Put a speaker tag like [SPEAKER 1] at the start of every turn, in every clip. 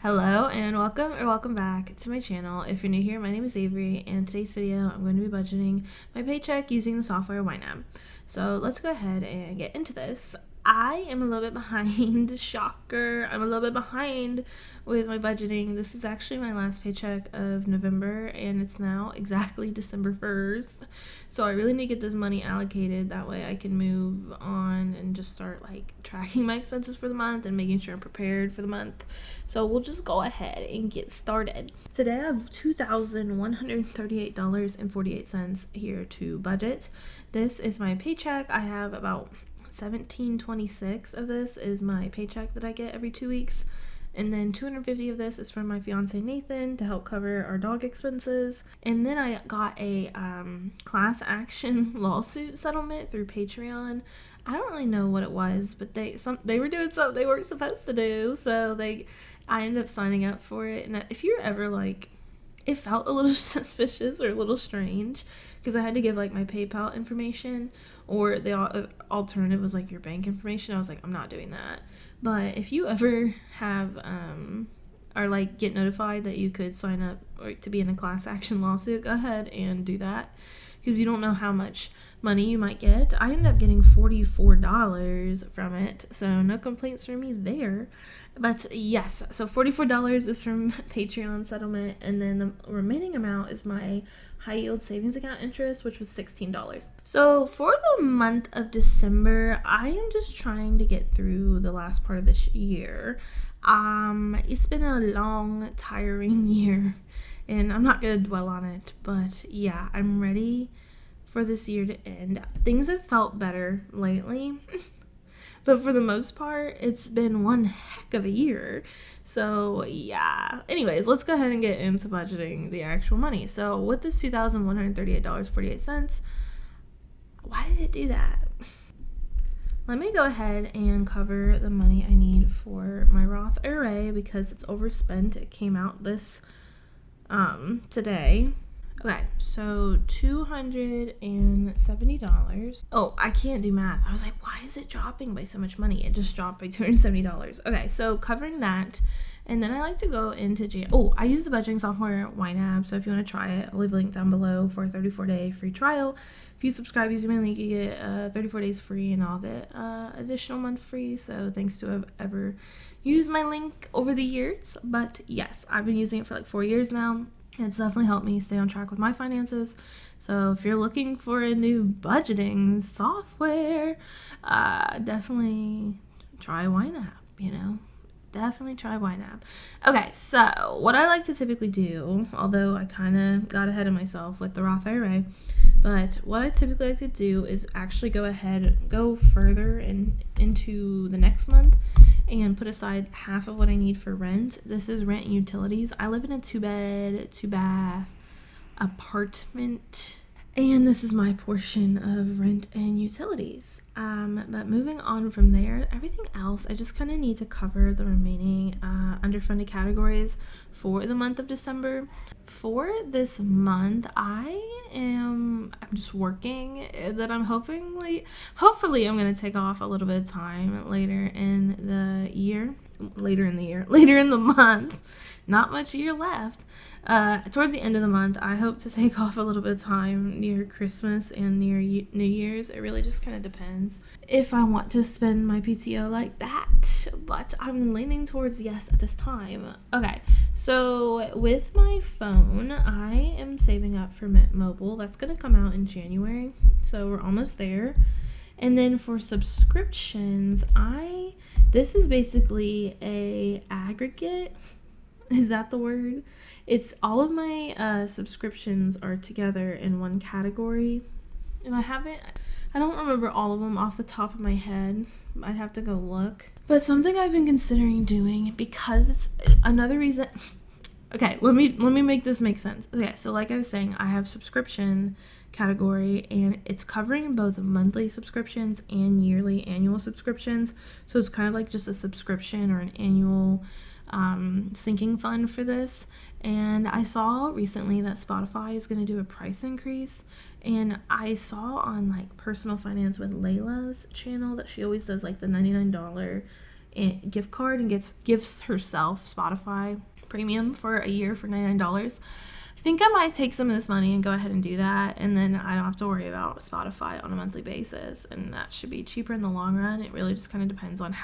[SPEAKER 1] Hello and welcome back to my channel. If you're new here, my name is Avery, and today's video I'm going to be budgeting my paycheck using the software YNAB. So let's go ahead and get into this. I am a little bit behind, shocker, I'm a little bit behind with my budgeting. This is actually my last paycheck of November and it's now exactly December 1st. So I really need to get this money allocated, that way I can move on and just start like tracking my expenses for the month and making sure I'm prepared for the month. So we'll just go ahead and get started. Today I have $2,138.48 here to budget. This is my paycheck. I have about $17.26 of this is my paycheck that I get every 2 weeks, and then $250 of this is from my fiance Nathan to help cover our dog expenses. And then I got a class action lawsuit settlement through Patreon. I don't really know what it was, but they were doing something they weren't supposed to do, so I ended up signing up for it. And if you're ever like, it felt a little suspicious or a little strange because I had to give like my PayPal information, or the alternative was like your bank information. I was like, I'm not doing that. But if you ever have or like get notified that you could sign up or to be in a class action lawsuit, go ahead and do that, because you don't know how much money you might get. I ended up getting $44 from it, so no complaints from me there. But yes, so $44 is from Patreon settlement, and then the remaining amount is my high yield savings account interest, which was $16. So for the month of December, I am just trying to get through the last part of this year. It's been a long, tiring year, and I'm not gonna dwell on it, but yeah, I'm ready for this year to end. Things have felt better lately, but for the most part, it's been one heck of a year. So yeah. Anyways, let's go ahead and get into budgeting the actual money. So with this $2,138.48, why did it do that? Let me go ahead and cover the money I need for my Roth IRA because it's overspent. It came out this today. Okay, so $270. Oh, I can't do math. I was like, why is it dropping by so much money? It just dropped by $270. Okay, so covering that, and then I like to go into I use the budgeting software YNAB, so if you want to try it, I'll leave a link down below for a 34-day free trial. If you subscribe using my link, you get 34 days free, and I'll get additional month free. So thanks to have ever used my link over the years. But yes, I've been using it for like 4 years now. It's definitely helped me stay on track with my finances. So if you're looking for a new budgeting software, definitely try YNAB, Definitely try YNAB. Okay, so what I like to typically do, although I kind of got ahead of myself with the Roth IRA, but what I typically like to do is actually go further into the next month and put aside half of what I need for rent. This is rent and utilities. I live in a 2-bed, 2-bath apartment, and this is my portion of rent and utilities. But moving on from there, everything else, I just kind of need to cover the remaining underfunded categories for the month of December. For this month, I'm just working, that I'm hopefully I'm going to take off a little bit of time later in the month. Not much year left. Towards the end of the month, I hope to take off a little bit of time near Christmas and near New Year's. It really just kind of depends if I want to spend my PTO like that, but I'm leaning towards yes at this time. Okay, so with my phone, I am saving up for Mint Mobile. That's going to come out in January, so we're almost there. And then for subscriptions, this is basically a aggregate. Is that the word? It's all of my subscriptions are together in one category, and I don't remember all of them off the top of my head. I'd have to go look. But something I've been considering doing, because it's another reason. Okay, let me make this make sense. Okay, so like I was saying, I have subscription category, and it's covering both monthly subscriptions and annual subscriptions. So it's kind of like just a subscription or an annual sinking fund for this. And I saw recently that Spotify is going to do a price increase, and I saw on like Personal Finance with Layla's channel that she always does like the $99 gift card and gives herself Spotify Premium for a year for $99. I think I might take some of this money and go ahead and do that, and then I don't have to worry about Spotify on a monthly basis, and that should be cheaper in the long run. It really just kind of depends on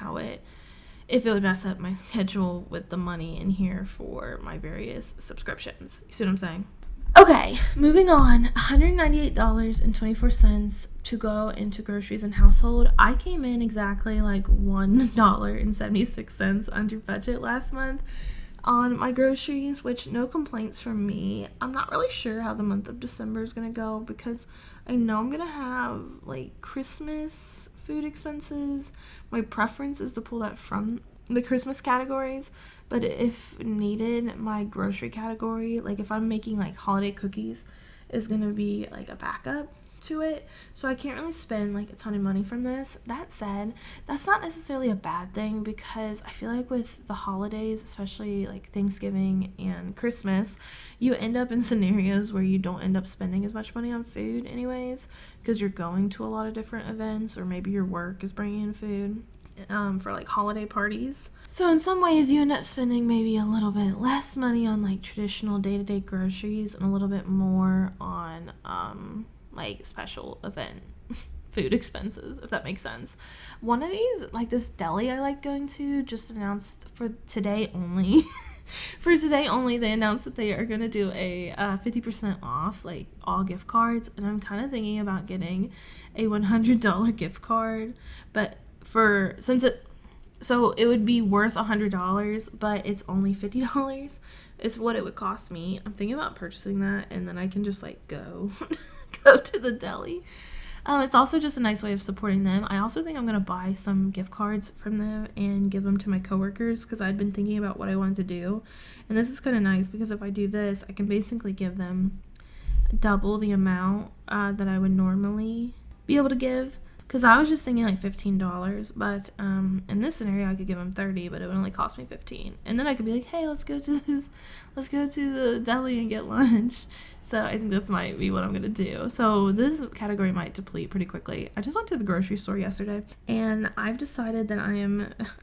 [SPEAKER 1] if it would mess up my schedule with the money in here for my various subscriptions. You see what I'm saying? Okay, moving on. $198.24 to go into groceries and household. I came in exactly like $1.76 under budget last month on my groceries, which no complaints from me. I'm not really sure how the month of December is going to go because I know I'm going to have like Christmas food expenses. My preference is to pull that from the Christmas categories, but if needed, my grocery category, like if I'm making like holiday cookies, is going to be like a backup to it. So I can't really spend like a ton of money from this. That said, that's not necessarily a bad thing because I feel like with the holidays, especially like Thanksgiving and Christmas, you end up in scenarios where you don't end up spending as much money on food anyways because you're going to a lot of different events, or maybe your work is bringing in food for like holiday parties. So in some ways you end up spending maybe a little bit less money on like traditional day-to-day groceries and a little bit more on like special event food expenses, if that makes sense. One of these, like this deli I like going to, just announced for today only for today only, they announced that they are going to do a 50% off like all gift cards, and I'm kind of thinking about getting a $100 gift card, but so it would be worth $100, but it's only $50 is what it would cost me. I'm thinking about purchasing that, and then I can just like go to the deli. It's also just a nice way of supporting them. I also think I'm going to buy some gift cards from them and give them to my coworkers because I'd been thinking about what I wanted to do. And this is kind of nice because if I do this, I can basically give them double the amount that I would normally be able to give. Because I was just thinking like $15, but in this scenario I could give them $30, but it would only cost me $15. And then I could be like, hey, let's go to the deli and get lunch. So I think this might be what I'm going to do. So this category might deplete pretty quickly. I just went to the grocery store yesterday, and I've decided that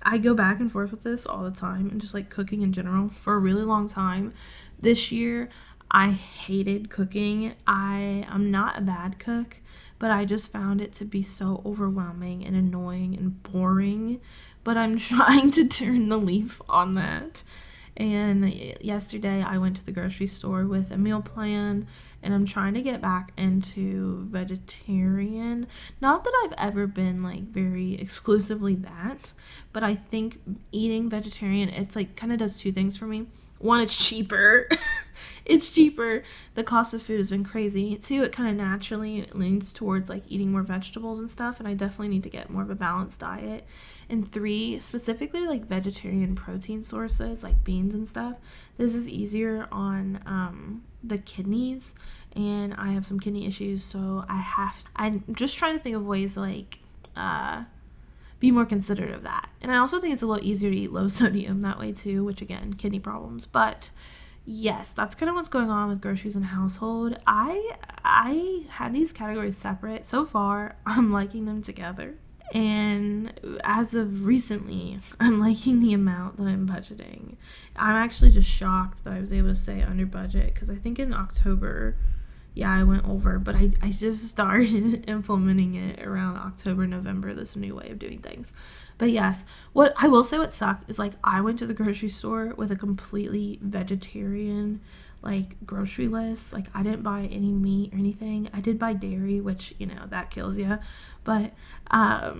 [SPEAKER 1] I go back and forth with this all the time, and just like cooking in general for a really long time. This year, I hated cooking. I'm not a bad cook, but I just found it to be so overwhelming and annoying and boring. But I'm trying to turn the leaf on that. And yesterday I went to the grocery store with a meal plan, and I'm trying to get back into vegetarian. Not that I've ever been like very exclusively that, but I think eating vegetarian, it's like kind of does two things for me. One, it's cheaper. It's cheaper. The cost of food has been crazy. Two, it kind of naturally leans towards like eating more vegetables and stuff, and I definitely need to get more of a balanced diet. And three, specifically like vegetarian protein sources like beans and stuff. This is easier on the kidneys, and I have some kidney issues, so I'm just trying to think of ways to like be more considerate of that. And I also think it's a little easier to eat low sodium that way too, which again, kidney problems. But yes, that's kind of what's going on with groceries and household. I had these categories separate. So far, I'm liking them together. And as of recently, I'm liking the amount that I'm budgeting. I'm actually just shocked that I was able to stay under budget, because I think in October, yeah, I went over, but I just started implementing it around October, November, this new way of doing things. But yes, what I will say what sucked is like I went to the grocery store with a completely vegetarian like grocery list. Like I didn't buy any meat or anything. I did buy dairy, which, you know, that kills you. But I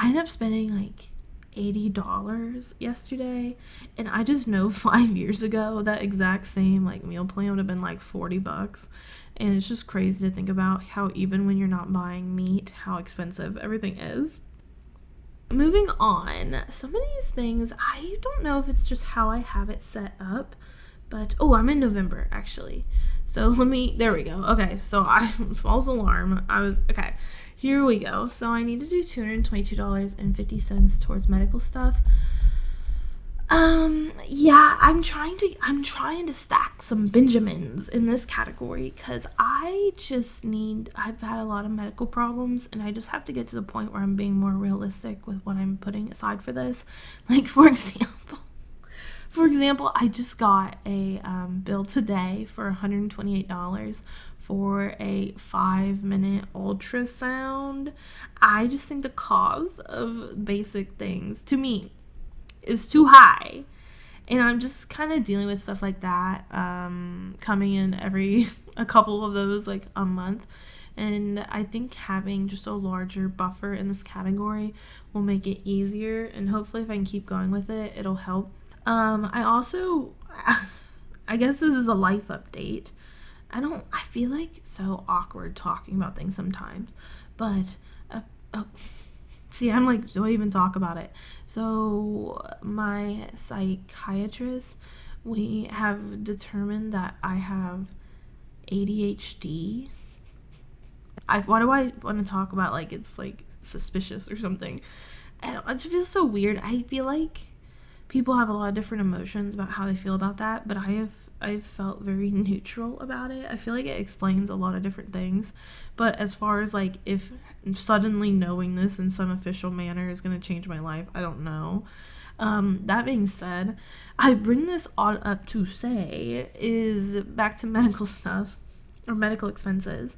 [SPEAKER 1] ended up spending like $80 yesterday, and I just know 5 years ago that exact same like meal plan would have been like $40. And it's just crazy to think about how even when you're not buying meat, how expensive everything is. Moving on, some of these things, I don't know if it's just how I have it set up, but, I'm in November, actually. So there we go. Okay, so false alarm. Okay, here we go. So I need to do $222.50 towards medical stuff. Yeah, I'm trying to stack some Benjamins in this category, because I I've had a lot of medical problems, and I just have to get to the point where I'm being more realistic with what I'm putting aside for this. Like, for example, I just got a bill today for $128 for a 5-minute ultrasound. I just think the cost of basic things, to me, is too high. And I'm just kind of dealing with stuff like that, coming in a couple of those, like, a month. And I think having just a larger buffer in this category will make it easier. And hopefully if I can keep going with it, it'll help. I guess this is a life update. I feel like it's so awkward talking about things sometimes. But, see, I'm like, do I even talk about it? So my psychiatrist, we have determined that I have ADHD. Why do I want to talk about like it's like suspicious or something? It just feels so weird. I feel like people have a lot of different emotions about how they feel about that, but I've felt very neutral about it. I feel like it explains a lot of different things. But as far as like if suddenly knowing this in some official manner is going to change my life, I don't know. That being said, I bring this all up to say is back to medical stuff or medical expenses.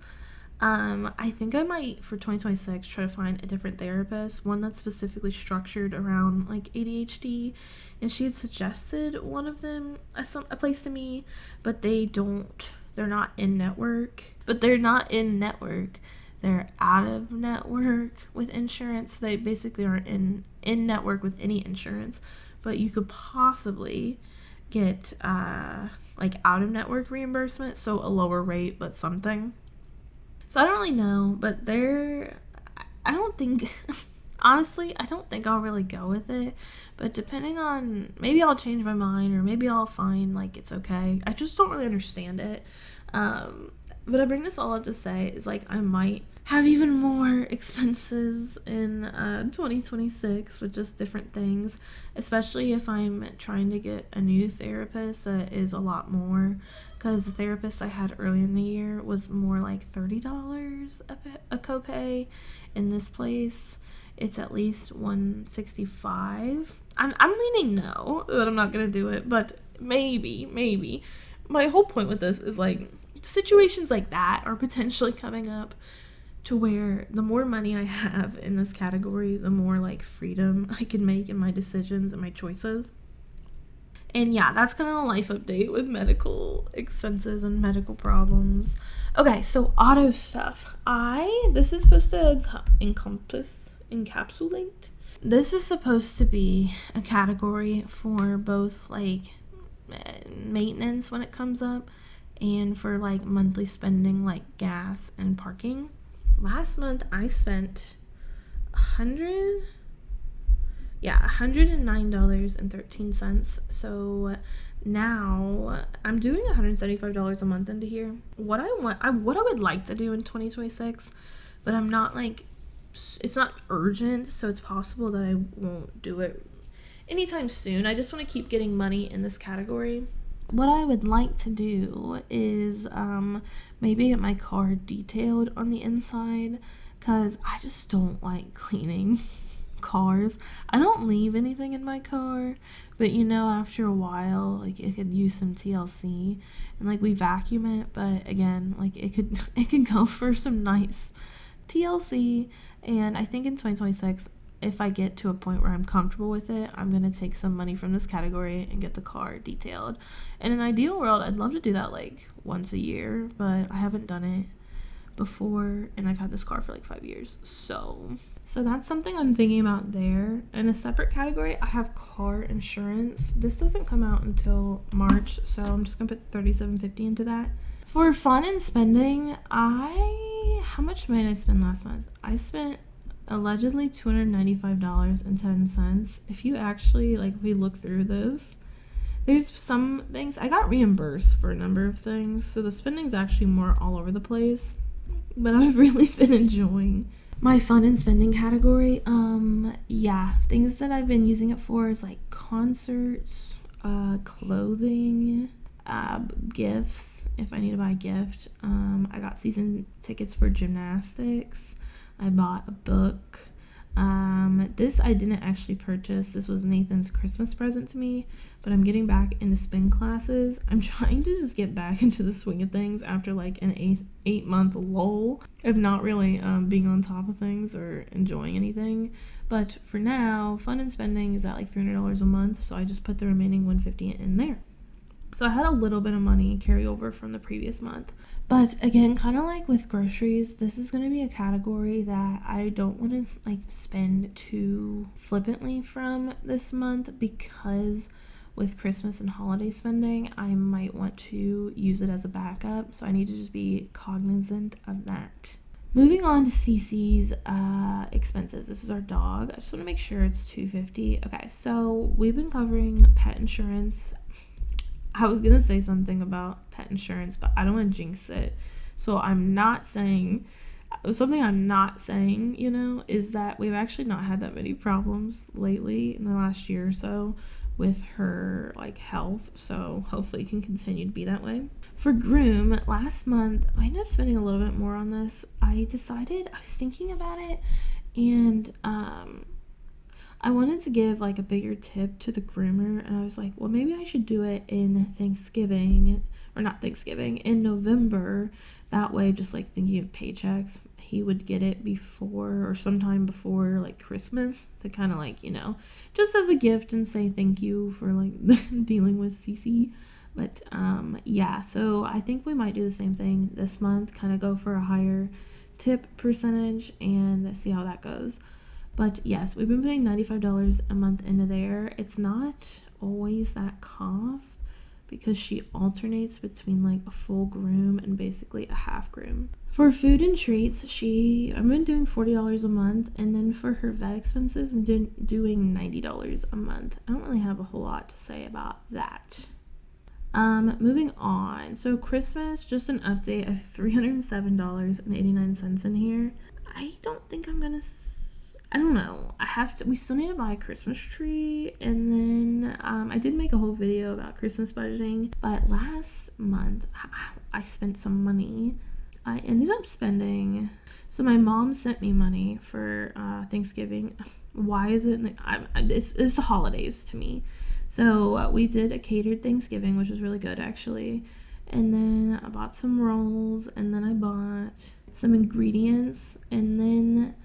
[SPEAKER 1] I think I might, for 2026, try to find a different therapist, one that's specifically structured around, like, ADHD, and she had suggested one of them, a place to me, but they're not in network, they're out of network with insurance. They basically aren't in network with any insurance, but you could possibly get, like, out of network reimbursement, so a lower rate, but something. So I don't really know, but honestly, I don't think I'll really go with it, but depending on, maybe I'll change my mind, or maybe I'll find, like, it's okay. I just don't really understand it, but I bring this all up to say is, like, I might have even more expenses in 2026 with just different things, especially if I'm trying to get a new therapist that is a lot more, because the therapist I had early in the year was more like $30 a copay. In this place, it's at least $165. I'm leaning no, that I'm not going to do it, but maybe. My whole point with this is, like, situations like that are potentially coming up to where the more money I have in this category, the more, like, freedom I can make in my decisions and my choices. And yeah, that's kind of a life update with medical expenses and medical problems. Okay, so auto stuff. This is supposed to encapsulate. This is supposed to be a category for both, like, maintenance when it comes up and for, like, monthly spending, like gas and parking. Last month I spent $109.13. So now I'm doing $175 a month into here. What I would like to do in 2026, but I'm not, like, it's not urgent, so it's possible that I won't do it anytime soon. I just want to keep getting money in this category. What I would like to do is maybe get my car detailed on the inside, because I just don't like cleaning cars. I don't leave anything in my car, but after a while, like, it could use some TLC, and, like, we vacuum it, but again, like, it could go for some nice TLC. And I think in 2026, if I get to a point where I'm comfortable with it, I'm going to take some money from this category and get the car detailed. In an ideal world, I'd love to do that, like, once a year, but I haven't done it before, and I've had this car for, like, 5 years. So that's something I'm thinking about there. In a separate category, I have car insurance. This doesn't come out until March, so I'm just going to put $37.50 into that. For fun and spending, how much money did I spend last month? I spent allegedly $295.10. If you actually, like, we look through this, there's some things I got reimbursed for a number of things, so the spending's actually more all over the place, but I've really been enjoying my fun and spending category. Things that I've been using it for is, like, concerts, clothing. gifts if I need to buy a gift. I got season tickets for gymnastics. I bought a book. This I didn't actually purchase. This was Nathan's Christmas present to me, but I'm getting back into spin classes. I'm trying to just get back into the swing of things after like an 8-month lull of not really being on top of things or enjoying anything. But for now, fun and spending is at like $300 a month, so I just put the remaining $150 in there. So I had a little bit of money carry over from the previous month. But again, kind of like with groceries, this is going to be a category that I don't want to like spend too flippantly from this month, because with Christmas and holiday spending, I might want to use it as a backup. So I need to just be cognizant of that. Moving on to Cece's expenses. This is our dog. I just want to make sure it's $250. Okay, so we've been covering pet insurance. I was going to say something about pet insurance, but I don't want to jinx it. So I'm not saying, is that we've actually not had that many problems lately in the last year or so with her like health. So hopefully it can continue to be that way. For groom, last month, I ended up spending a little bit more on this. I was thinking about it, and I wanted to give like a bigger tip to the groomer, and I was like, well, maybe I should do it in in November. That way, just like thinking of paychecks, he would get it before or sometime before like Christmas to kind of like, just as a gift and say thank you for like dealing with Cece. But yeah, so I think we might do the same thing this month, kind of go for a higher tip percentage and see how that goes. But yes, we've been putting $95 a month into there. It's not always that cost because she alternates between like a full groom and basically a half groom. For food and treats, I've been doing $40 a month, and then for her vet expenses, I'm doing $90 a month. I don't really have a whole lot to say about that. Moving on. So Christmas, just an update. I have $307.89 in here. I don't think I'm gonna. I don't know. We still need to buy a Christmas tree, and then I did make a whole video about Christmas budgeting, but last month I spent some money. I ended up spending, so my mom sent me money for Thanksgiving. Why is it? It's the holidays to me. So we did a catered Thanksgiving, which was really good actually. And then I bought some rolls, and then I bought some ingredients, and then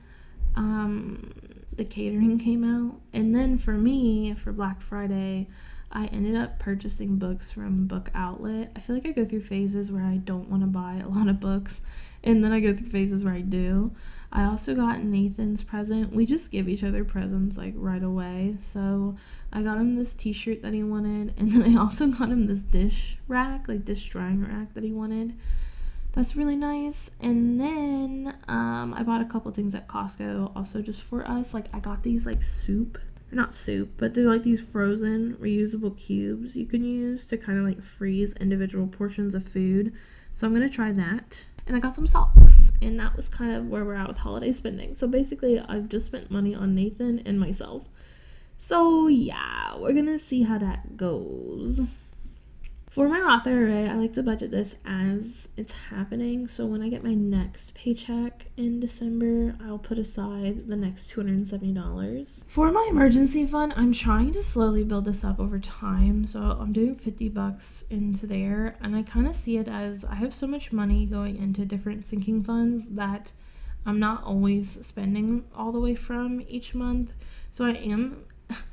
[SPEAKER 1] the catering came out. And then for me, for Black Friday, I ended up purchasing books from Book Outlet. I feel like I go through phases where I don't want to buy a lot of books, and then I go through phases where I do. I also got Nathan's present. We just give each other presents like right away. So I got him this t-shirt that he wanted, and then I also got him this dish drying rack that he wanted. That's really nice. And then I bought a couple things at Costco also just for us. Like I got these like not soup, but they're like these frozen reusable cubes you can use to kind of like freeze individual portions of food. So I'm gonna try that. And I got some socks, and that was kind of where we're at with holiday spending. So basically I've just spent money on Nathan and myself. So yeah, we're gonna see how that goes. For my Roth IRA, I like to budget this as it's happening. So when I get my next paycheck in December, I'll put aside the next $270. For my emergency fund, I'm trying to slowly build this up over time. So I'm doing $50 into there, and I kind of see it as I have so much money going into different sinking funds that I'm not always spending all the way from each month. So I am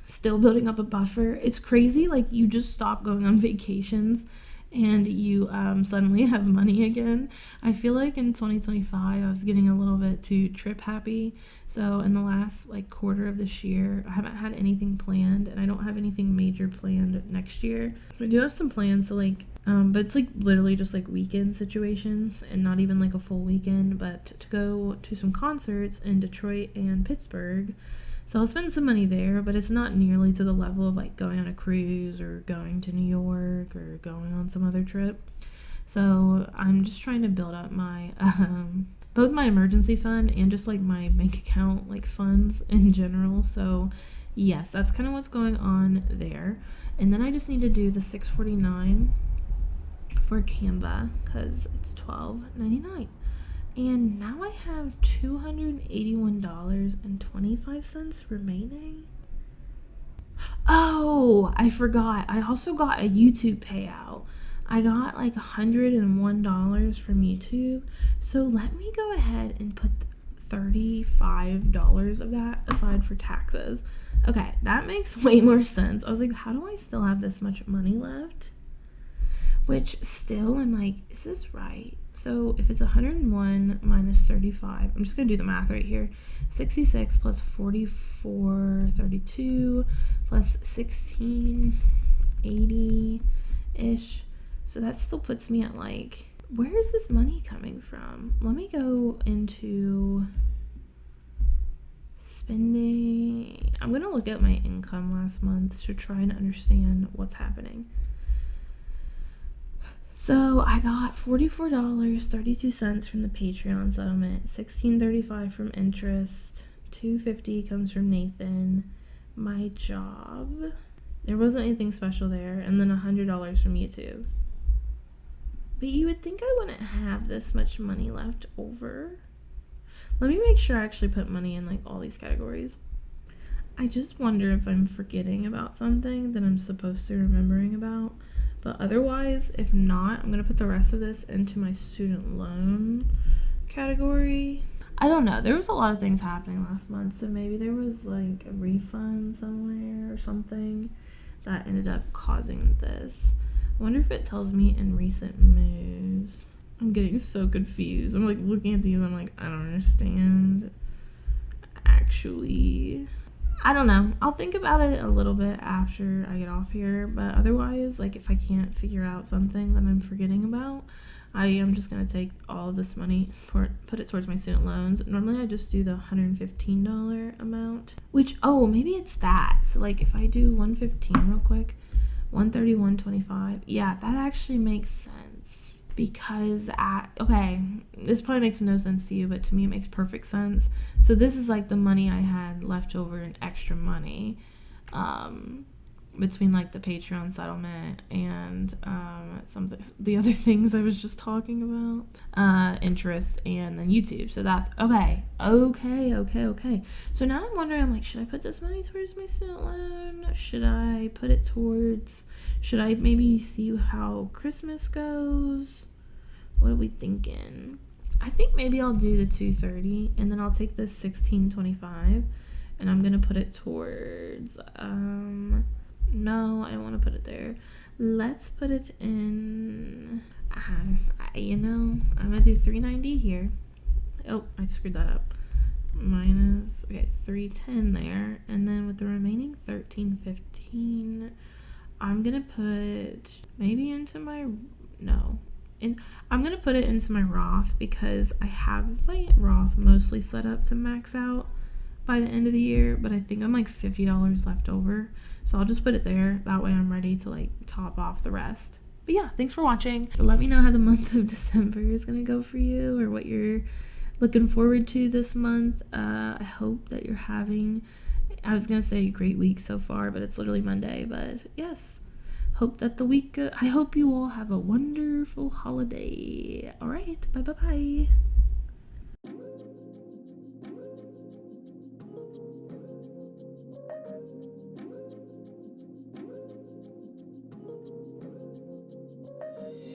[SPEAKER 1] still building up a buffer. It's crazy, like you just stop going on vacations and you suddenly have money again. I feel like in 2025 I was getting a little bit too trip happy. So in the last like quarter of this year, I haven't had anything planned, and I don't have anything major planned next year. I do have some plans to like but it's like literally just like weekend situations, and not even like a full weekend, but to go to some concerts in Detroit and Pittsburgh. So I'll spend some money there, but it's not nearly to the level of like going on a cruise or going to New York or going on some other trip. So I'm just trying to build up my both my emergency fund and just like my bank account like funds in general. So yes, that's kind of what's going on there. And then I just need to do the $649 for Canva because it's $12.99. And now I have $281.25 remaining. Oh, I forgot. I also got a YouTube payout. I got like $101 from YouTube. So let me go ahead and put $35 of that aside for taxes. Okay, that makes way more sense. I was like, how do I still have this much money left? Which still, I'm like, is this right? So if it's 101 minus 35, I'm just going to do the math right here. 66 plus 44, 32 plus 1680-ish. So that still puts me at like, where is this money coming from? Let me go into spending. I'm going to look at my income last month to try and understand what's happening. So I got $44.32 from the Patreon settlement, $16.35 from interest, $2.50 comes from Nathan, my job. There wasn't anything special there, and then $100 from YouTube. But you would think I wouldn't have this much money left over. Let me make sure I actually put money in like all these categories. I just wonder if I'm forgetting about something that I'm supposed to be remembering about. But otherwise, if not, I'm going to put the rest of this into my student loan category. I don't know. There was a lot of things happening last month. So maybe there was like a refund somewhere or something that ended up causing this. I wonder if it tells me in recent moves. I'm getting so confused. I'm like looking at these. I'm like, I don't understand. Actually, I don't know. I'll think about it a little bit after I get off here. But otherwise, like if I can't figure out something that I'm forgetting about, I am just going to take all of this money, put it towards my student loans. Normally I just do the $115 amount, which, oh, maybe it's that. So like if I do 115 real quick, 131.25. Yeah, that actually makes sense. Because okay, this probably makes no sense to you, but to me it makes perfect sense. So this is like the money I had left over in extra money between like the Patreon settlement and some of the other things I was just talking about, interest and then YouTube. So that's okay. So now I'm wondering, I'm like, should I put this money towards my student loan? Should I maybe see how Christmas goes? What are we thinking? I think maybe I'll do the $230 and then I'll take this $16.25 and I'm gonna put it towards no, I don't want to put it there. Let's put it in I'm gonna do $390 here. Oh, I screwed that up. Minus, okay, $310 there, and then with the remaining $13.15, I'm gonna put maybe into my I'm gonna put it into my Roth because I have my Roth mostly set up to max out by the end of the year, but I think I'm like $50 left over, so I'll just put it there. That way I'm ready to like top off the rest. But yeah, thanks for watching. Let me know how the month of December is gonna go for you, or what you're looking forward to this month. I hope that you're having, I was gonna say a great week so far, but it's literally Monday. But yes, hope that I hope you all have a wonderful holiday. All right, bye.